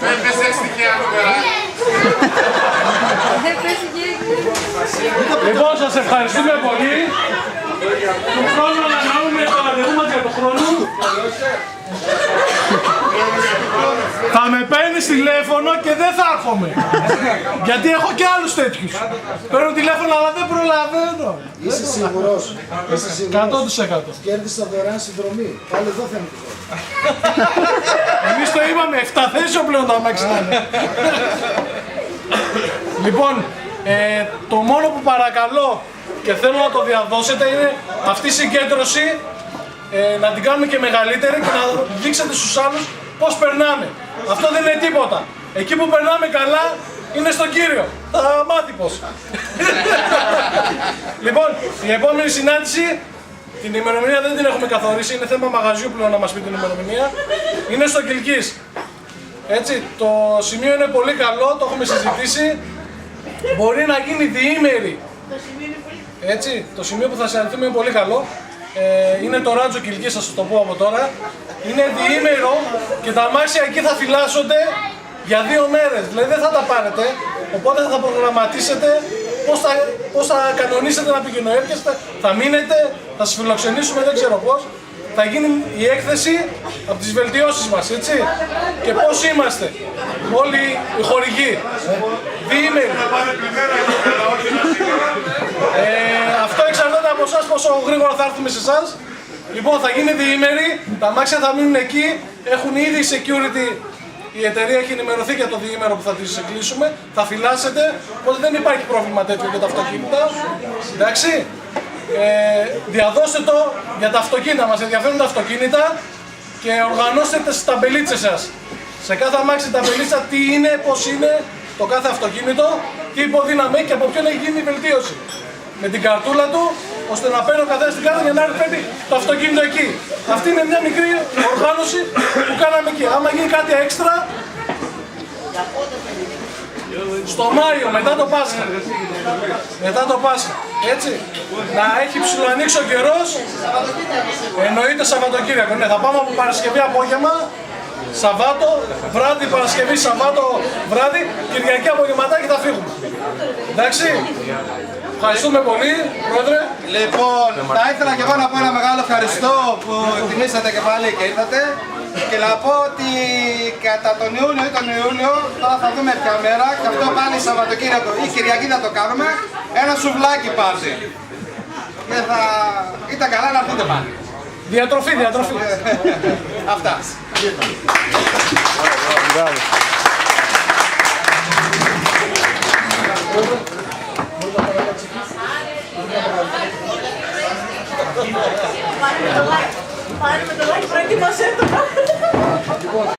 Δεν πες στοιχεία νούμερα. Λοιπόν, σας ευχαριστούμε πολύ. Του χρόνου ανανεώνουμε το ραντεβού μας για τον χρόνο. Θα με παίρνεις τηλέφωνο και δεν θα έρχομαι. Γιατί έχω και άλλους τέτοιους. Παίρνω τηλέφωνο αλλά δεν προλαβαίνω. Είσαι σίγουρος. 100%. Κέρδισα δωρεάν συνδρομή. Πάλι εδώ θα είναι τη δω. Εμείς το είπαμε, 7 θέσιο πλέον τα αμάξι να είναι. Λοιπόν, το μόνο που παρακαλώ και θέλω να το διαδώσετε είναι αυτή η συγκέντρωση να την κάνουμε και μεγαλύτερη και να δείξετε στους άλλους πώς περνάμε. Αυτό δεν είναι τίποτα. Εκεί που περνάμε καλά είναι στον Κύριο. Θα μάθει πώς. Λοιπόν, η επόμενη συνάντηση, την ημερομηνία δεν την έχουμε καθορίσει, είναι θέμα μαγαζιού πλέον να μας πει την ημερομηνία. Είναι στο Κιλκής. Έτσι, το σημείο είναι πολύ καλό, το έχουμε συζητήσει. Μπορεί να γίνει διήμερη. Έτσι, το σημείο που θα συναντηθούμε είναι πολύ καλό. Είναι το Ράτζο Κιλκής, θα σας το πω από τώρα. Είναι διήμερο και τα αμάξια εκεί θα φυλάσσονται για 2 μέρες. Δηλαδή δεν θα τα πάρετε, οπότε θα προγραμματίσετε πώς θα κανονίσετε να πηγαινοέρχεστε, θα μείνετε, θα σας φιλοξενήσουμε, δεν ξέρω πώς. Θα γίνει η έκθεση από τις βελτιώσεις μας, έτσι, και πώς είμαστε όλοι οι χορηγοί. Διήμεροι. Αυτό εξαρτάται από εσάς πόσο γρήγορα θα έρθουμε σε εσάς. Λοιπόν, θα γίνει διήμερη, τα αμάξια θα μείνουν εκεί, έχουν ήδη security, η εταιρεία έχει ενημερωθεί για το διήμερο που θα τις κλείσουμε, θα φυλάσσετε, οπότε δεν υπάρχει πρόβλημα τέτοιο για τα αυτοκίνητα. Εντάξει. Διαδώστε το για τα αυτοκίνητα, μας ενδιαφέρουν τα αυτοκίνητα και οργανώστε τις ταμπελίτσες σας. Σε κάθε αμάξι ταμπελίτσα τι είναι, πώς είναι το κάθε αυτοκίνητο, τι υποδύναμη και από ποιον έχει γίνει η βελτίωση. Με την καρτούλα του, ώστε να παίρνει ο καθένας την κάρτα για να έρθει το αυτοκίνητο εκεί. Αυτή είναι μια μικρή οργάνωση που κάναμε εκεί. Άμα γίνει κάτι έξτρα, στο Μάιο, μετά το Πάσχα. Μετά το Πάσχα. Έτσι. Να έχει ψηλοανοίξει ο καιρός. Εννοείται Σαββατοκύριακο. Ναι, θα πάμε από Παρασκευή απόγευμα, Σαββάτο, βράδυ, Παρασκευή, Σαββάτο, βράδυ, Κυριακή απογευματάκι θα φύγουμε. Εντάξει. Ευχαριστούμε πολύ, Πρόεδρε. Λοιπόν, θα ήθελα και εγώ να πω ένα μεγάλο ευχαριστώ που εκτιμήσατε και πάλι και ήρθατε. Και να πω ότι κατά τον Ιούνιο ή τον Ιούλιο, τώρα θα δούμε ποια μέρα, και αυτό πάλι Σαββατοκύριακο ή Κυριακή θα το κάνουμε, ένα σουβλάκι πάρτι. Και θα ήταν καλά να έρθετε πάλι. Διατροφή. Αυτά. Πάρε με το like, προετοίμασέ το.